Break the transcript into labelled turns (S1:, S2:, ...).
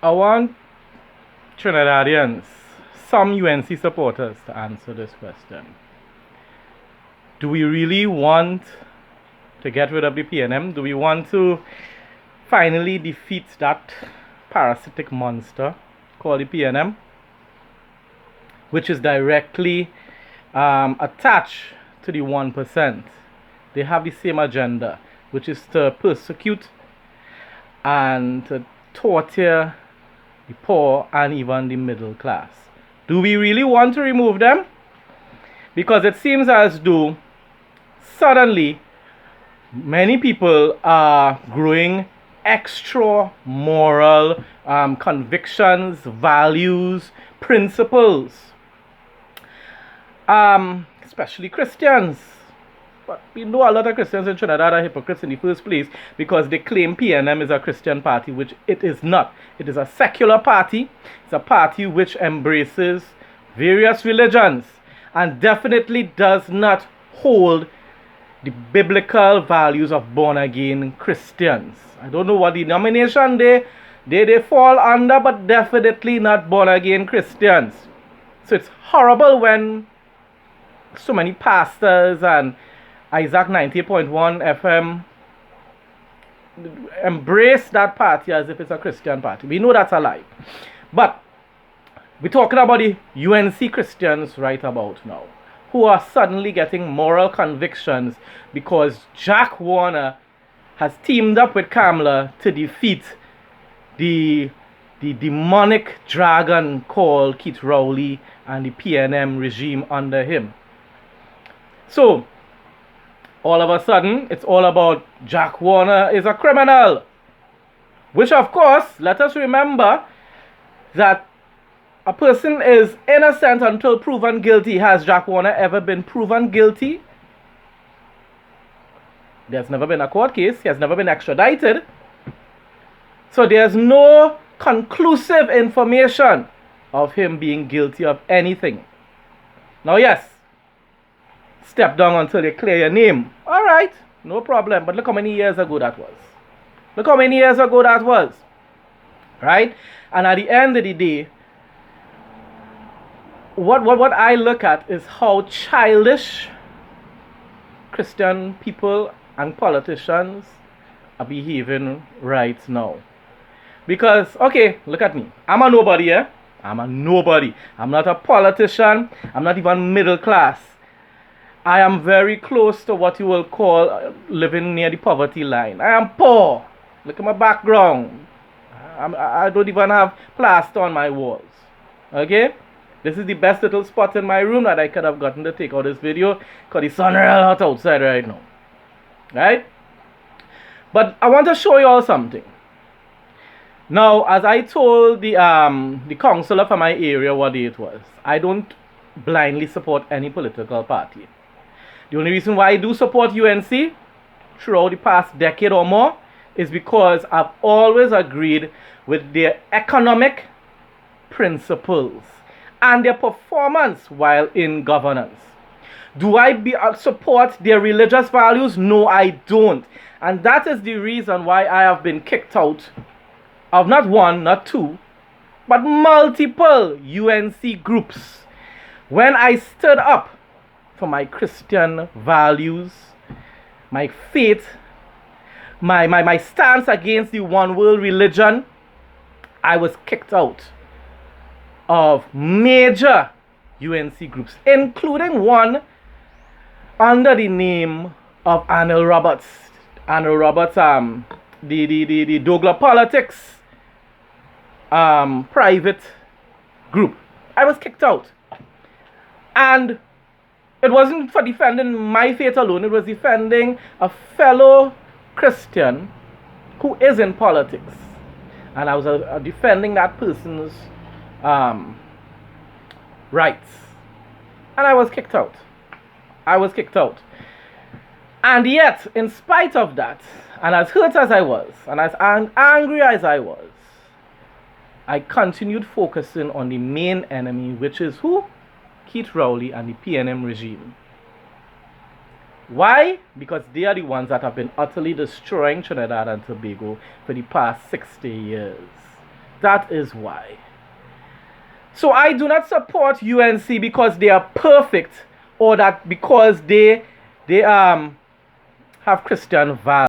S1: I want Trinidadians, some UNC supporters, to answer this question. Do we really want to get rid of the PNM? Do we want to finally defeat that parasitic monster called the PNM, which is directly attached to the 1%? They have the same agenda, which is to persecute and to torture the poor and even the middle class. Do we really want to remove them? Because it seems as though suddenly many people are growing extra moral convictions, values, principles, especially Christians. But we know a lot of Christians in Trinidad are hypocrites in the first place because they claim PNM is a Christian party, which it is not. It is a secular party. It's a party which embraces various religions and definitely does not hold the biblical values of born-again Christians. I don't know what denomination they fall under, but definitely not born-again Christians. So it's horrible when so many pastors and Isaac 90.1 FM embrace that party as if it's a Christian party. We know that's a lie. But we're talking about the UNC Christians right about now, who are suddenly getting moral convictions because Jack Warner has teamed up with Kamala to defeat the demonic dragon called Keith Rowley and the PNM regime under him. So all of a sudden, it's all about Jack Warner is a criminal. Which, of course, let us remember that a person is innocent until proven guilty. Has Jack Warner ever been proven guilty? There's never been a court case. He has never been extradited. So there's no conclusive information of him being guilty of anything. Now, yes, step down until you clear your name. Alright, no problem. But look how many years ago that was. Look how many years ago that was. Right? And at the end of the day, what I look at is how childish Christian people and politicians are behaving right now. Because, okay, look at me. I'm a nobody, eh? I'm a nobody. I'm not a politician. I'm not even middle class. I am very close to what you will call living near the poverty line. I am poor. Look at my background. I don't even have plaster on my walls. Okay? This is the best little spot in my room that I could have gotten to take out this video because the sun is real hot outside right now. Right? But I want to show you all something. Now, as I told the councillor from my area what day it was, I don't blindly support any political party. The only reason why I do support UNC throughout the past decade or more is because I've always agreed with their economic principles and their performance while in governance. Do I support their religious values? No, I don't. And that is the reason why I have been kicked out of not one, not two, but multiple UNC groups when I stood up for my Christian values, my faith, my stance against the one world religion. I was kicked out of major UNC groups, including one under the name of Anil Roberts. Anil Roberts, the Douglas Politics private group. I was kicked out. And it wasn't for defending my faith alone, it was defending a fellow Christian who is in politics. And I was defending that person's rights. And I was kicked out. I was kicked out. And yet, in spite of that, and as hurt as I was, and as angry as I was, I continued focusing on the main enemy, which is who? Keith Rowley and the PNM regime. Why? Because they are the ones that have been utterly destroying Trinidad and Tobago for the past 60 years. That is why. So I do not support UNC because they are perfect or that because they have Christian values.